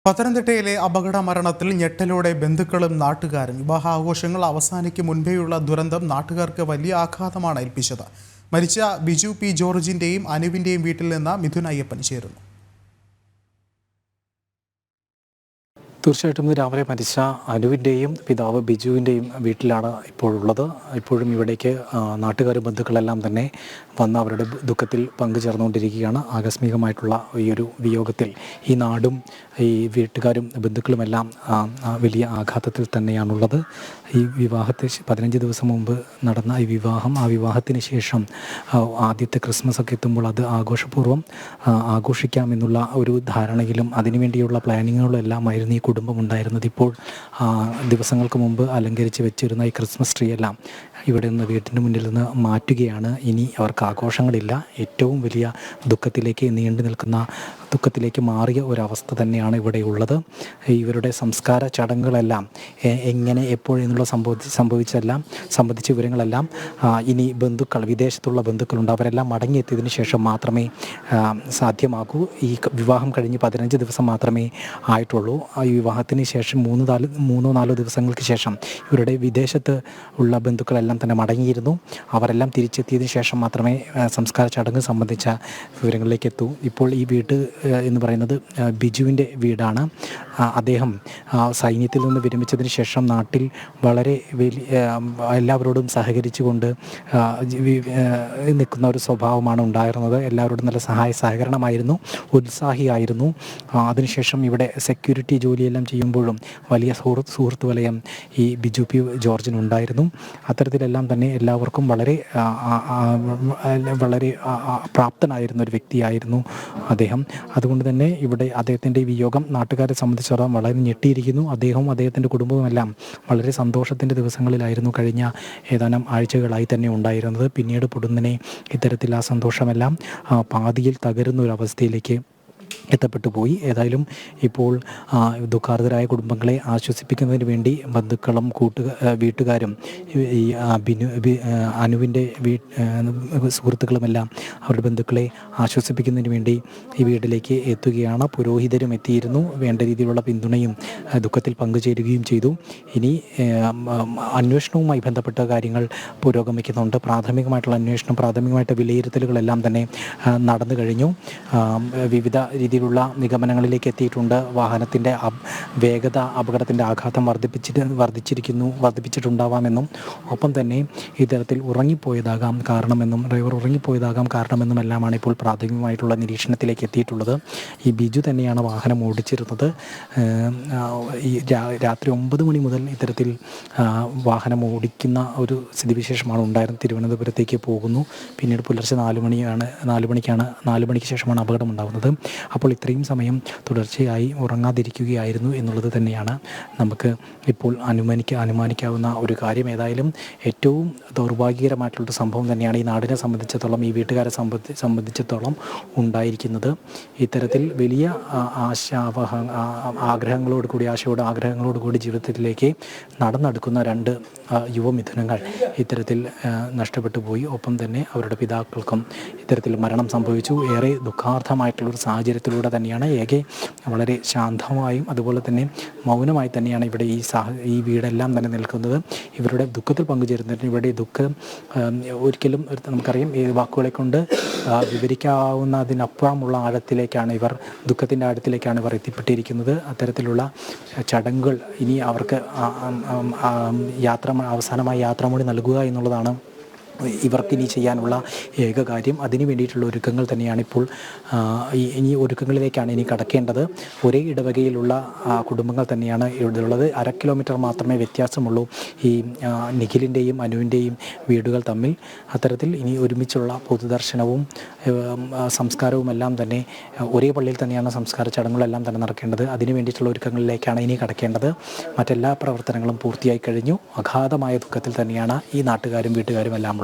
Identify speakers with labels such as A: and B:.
A: പത്തനംതിട്ടയിലെ അപകട മരണത്തിൽ ഞെട്ടലോടെ ബന്ധുക്കളും നാട്ടുകാരും. വിവാഹാഘോഷങ്ങൾ അവസാനിക്കും മുൻപേയുള്ള ദുരന്തം നാട്ടുകാർക്ക് വലിയ ആഘാതമാണ് ഏൽപ്പിച്ചത്. മരിച്ച ബിജു പി ജോർജിന്റെയും അനുവിന്റെയും വീട്ടിൽ നിന്ന് മിഥുൻ അയ്യപ്പൻ ചേരുന്നു.
B: തീർച്ചയായിട്ടും രാവിലെ മരിച്ച അനുവിൻ്റെയും പിതാവ് ബിജുവിൻ്റെയും വീട്ടിലാണ് ഇപ്പോഴുള്ളത്. ഇപ്പോഴും ഇവിടേക്ക് നാട്ടുകാരും ബന്ധുക്കളെല്ലാം തന്നെ വന്ന് അവരുടെ ദുഃഖത്തിൽ പങ്കുചേർന്നുകൊണ്ടിരിക്കുകയാണ്. ആകസ്മികമായിട്ടുള്ള ഈ ഒരു വിയോഗത്തിൽ ഈ നാടും ഈ വീട്ടുകാരും ബന്ധുക്കളുമെല്ലാം വലിയ ആഘാതത്തിൽ തന്നെയാണുള്ളത്. ഈ വിവാഹത്തെ 15 ദിവസം മുമ്പ് നടന്ന ഈ വിവാഹം, ആ വിവാഹത്തിന് ശേഷം ആദ്യത്തെ ക്രിസ്മസ് ഒക്കെ എത്തുമ്പോൾ അത് ആഘോഷപൂർവ്വം ആഘോഷിക്കാമെന്നുള്ള ഒരു ധാരണയിലും അതിനുവേണ്ടിയുള്ള പ്ലാനിങ്ങുകളും എല്ലാം ആയിരുന്നു ഈ കുടുംബം ഉണ്ടായിരുന്നത്. ഇപ്പോൾ ദിവസങ്ങൾക്ക് മുമ്പ് അലങ്കരിച്ച് വെച്ചിരുന്ന ഈ ക്രിസ്മസ് ട്രീ എല്ലാം ഇവിടെ നിന്ന് വീട്ടിന് മുന്നിൽ നിന്ന് മാറ്റുകയാണ്. ഇനി അവർക്ക് ആഘോഷങ്ങളില്ല. ഏറ്റവും വലിയ ദുഃഖത്തിലേക്ക് നീണ്ടു നിൽക്കുന്ന ദുഃഖത്തിലേക്ക് മാറിയ ഒരവസ്ഥ തന്നെയാണ് ഇവിടെ ഉള്ളത്. ഇവരുടെ സംസ്കാര ചടങ്ങുകളെല്ലാം എങ്ങനെ എപ്പോഴെന്നുള്ള സംബന്ധിച്ച വിവരങ്ങളെല്ലാം ഇനി വിദേശത്തുള്ള ബന്ധുക്കളുണ്ട്, അവരെല്ലാം മടങ്ങിയെത്തിയതിനു ശേഷം മാത്രമേ സാധ്യമാകൂ. ഈ വിവാഹം കഴിഞ്ഞ് 15 ദിവസം മാത്രമേ ആയിട്ടുള്ളൂ. ഈ വിവാഹത്തിന് ശേഷം 3-4 ദിവസങ്ങൾക്ക് ശേഷം ഇവരുടെ വിദേശത്ത് ഉള്ള ബന്ധുക്കളെല്ലാം തന്നെ മടങ്ങിയിരുന്നു. അവരെല്ലാം തിരിച്ചെത്തിയതിനു ശേഷം മാത്രമേ സംസ്കാര ചടങ്ങ് സംബന്ധിച്ച വിവരങ്ങളിലേക്ക് എത്തൂ. ഇപ്പോൾ ഈ വീട് എന്ന് പറയുന്നത് ബിജുവിൻ്റെ വീടാണ്. അദ്ദേഹം സൈന്യത്തിൽ നിന്ന് വിരമിച്ചതിന് ശേഷം നാട്ടിൽ വളരെ എല്ലാവരോടും സഹകരിച്ചുകൊണ്ട് നിൽക്കുന്ന ഒരു സ്വഭാവമാണ് ഉണ്ടായിരുന്നത്. എല്ലാവരോടും നല്ല സഹകരണമായിരുന്നു, ഉത്സാഹിയായിരുന്നു. അതിനുശേഷം ഇവിടെ സെക്യൂരിറ്റി ജോലിയെല്ലാം ചെയ്യുമ്പോഴും വലിയ സുഹൃത്ത് വലയം ഈ ബിജു പി ജോർജിനുണ്ടായിരുന്നു. അത്തരത്തിലെല്ലാം തന്നെ എല്ലാവർക്കും വളരെ പ്രാപ്തനായിരുന്ന ഒരു വ്യക്തിയായിരുന്നു അദ്ദേഹം. അതുകൊണ്ട് തന്നെ ഇവിടെ അദ്ദേഹത്തിൻ്റെ വിയോഗം നാട്ടുകാരെ സംബന്ധിച്ചിടത്തോളം വളരെ ഞെട്ടിയിരിക്കുന്നു. അദ്ദേഹവും അദ്ദേഹത്തിൻ്റെ കുടുംബവുമെല്ലാം വളരെ സന്തോഷത്തിൻ്റെ ദിവസങ്ങളിലായിരുന്നു കഴിഞ്ഞ ഏതാനും ആഴ്ചകളായി തന്നെ ഉണ്ടായിരുന്നത്. പിന്നീട് പൊടുന്നനെ ഇത്തരത്തിൽ ആ സന്തോഷമെല്ലാം പാതിയിൽ തകരുന്ന ഒരു അവസ്ഥയിലേക്ക് എത്തപ്പെട്ടു പോയി. ഏതായാലും ഇപ്പോൾ ദുഃഖാർതരായ കുടുംബങ്ങളെ ആശ്വസിപ്പിക്കുന്നതിന് വേണ്ടി ബന്ധുക്കളും വീട്ടുകാരും ഈ അനുവിൻ്റെ സുഹൃത്തുക്കളുമെല്ലാം അവരുടെ ബന്ധുക്കളെ ആശ്വസിപ്പിക്കുന്നതിന് വേണ്ടി ഈ വീട്ടിലേക്ക് എത്തുകയാണ്. പുരോഹിതരും എത്തിയിരുന്നു. വേണ്ട രീതിയിലുള്ള പിന്തുണയും ദുഃഖത്തിൽ പങ്കുചേരുകയും ചെയ്തു. ഇനി അന്വേഷണവുമായി ബന്ധപ്പെട്ട കാര്യങ്ങൾ പുരോഗമിക്കുന്നുണ്ട്. പ്രാഥമികമായിട്ടുള്ള അന്വേഷണം, പ്രാഥമികമായിട്ട് വിലയിരുത്തലുകളെല്ലാം തന്നെ നടന്നു കഴിഞ്ഞു. വിവിധ രീതിയിലുള്ള നിഗമനങ്ങളിലേക്ക് എത്തിയിട്ടുണ്ട്. വാഹനത്തിൻ്റെ വേഗത അപകടത്തിൻ്റെ ആഘാതം വർദ്ധിപ്പിച്ചിട്ടുണ്ടാവാമെന്നും ഒപ്പം തന്നെ ഇത്തരത്തിൽ ഡ്രൈവർ ഉറങ്ങിപ്പോയതാകാം കാരണമെന്നും എല്ലാമാണ് ഇപ്പോൾ പ്രാഥമികമായിട്ടുള്ള നിരീക്ഷണത്തിലേക്ക് എത്തിയിട്ടുള്ളത്. ഈ ബിജു തന്നെയാണ് വാഹനം ഓടിച്ചിരുന്നത്. ഈ രാത്രി 9 മണി മുതൽ ഇത്തരത്തിൽ വാഹനം ഓടിക്കുന്ന ഒരു സ്ഥിതിവിശേഷമാണ് ഉണ്ടായിരുന്നത്. തിരുവനന്തപുരത്തേക്ക് പോകുന്നു. പിന്നീട് പുലർച്ചെ 4 മണിക്ക് ശേഷമാണ് അപകടം ഉണ്ടാകുന്നത്. അപ്പോൾ ഇത്രയും സമയം തുടർച്ചയായി ഉറങ്ങാതിരിക്കുകയായിരുന്നു എന്നുള്ളത് തന്നെയാണ് നമുക്ക് ഇപ്പോൾ അനുമാനിക്കാവുന്ന ഒരു കാര്യം. ഏതായാലും ഏറ്റവും ദൗർഭാഗ്യകരമായിട്ടുള്ളൊരു സംഭവം തന്നെയാണ് ഈ നാടിനെ സംബന്ധിച്ചിടത്തോളം, ഈ വീട്ടുകാരെ സംബന്ധിച്ചിടത്തോളം ഉണ്ടായിരിക്കുന്നത്. ഇത്തരത്തിൽ വലിയ ആഗ്രഹങ്ങളോട് കൂടി ജീവിതത്തിലേക്ക് നടന്നെടുക്കുന്ന 2 യുവമിഥുനങ്ങൾ ഇത്തരത്തിൽ നഷ്ടപ്പെട്ടു പോയി. ഒപ്പം തന്നെ അവരുടെ പിതാക്കൾക്കും ഇത്തരത്തിൽ മരണം സംഭവിച്ചു. ഏറെ ദുഃഖാർഹമായിട്ടുള്ളൊരു സാഹചര്യത്തിലൂടെ തന്നെയാണ് വളരെ ശാന്തമായും അതുപോലെ തന്നെ മൗനമായി തന്നെയാണ് ഇവിടെ ഈ വീടെല്ലാം തന്നെ നിൽക്കുന്നത്. ഇവരുടെ ദുഃഖത്തിൽ പങ്കുചേരുന്നതിന് ഇവിടെ ദുഃഖം ഒരിക്കലും നമുക്കറിയാം വാക്കുകളെ കൊണ്ട് വിവരിക്കാവുന്നതിനപ്പുറമുള്ള ദുഃഖത്തിൻ്റെ ആഴത്തിലേക്കാണ് ഇവർ എത്തിപ്പെട്ടിരിക്കുന്നത്. അത്തരത്തിലുള്ള ചടങ്ങുകൾ ഇനി അവർക്ക് അവസാനമായി യാത്രാമൊഴി നൽകുക എന്നുള്ളതാണ് ഇവർക്കിനി ചെയ്യാനുള്ള ഏക കാര്യം. അതിന് വേണ്ടിയിട്ടുള്ള ഒരുക്കങ്ങൾ തന്നെയാണ് ഇപ്പോൾ ഇനി ഒരുക്കങ്ങളിലേക്കാണ് ഇനി കടക്കേണ്ടത്. ഒരേ ഇടവകയിലുള്ള കുടുംബങ്ങൾ തന്നെയാണ് ഇവിടെ ഉള്ളത്. 1/2 കിലോമീറ്റർ മാത്രമേ വ്യത്യാസമുള്ളൂ ഈ നിഖിലിൻ്റെയും അനുവിൻ്റെയും വീടുകൾ തമ്മിൽ. അത്തരത്തിൽ ഇനി ഒരുമിച്ചുള്ള പൊതുദർശനവും സംസ്കാരവും എല്ലാം തന്നെ ഒരേ പള്ളിയിൽ തന്നെയാണ് സംസ്കാര ചടങ്ങുകളെല്ലാം തന്നെ നടക്കേണ്ടത്. അതിന് വേണ്ടിയിട്ടുള്ള ഒരുക്കങ്ങളിലേക്കാണ് ഇനി കടക്കേണ്ടത്. മറ്റെല്ലാ പ്രവർത്തനങ്ങളും പൂർത്തിയായി കഴിഞ്ഞു. അഗാധമായ ദുഃഖത്തിൽ തന്നെയാണ് ഈ നാട്ടുകാരും വീട്ടുകാരും എല്ലാം ഉള്ളത്.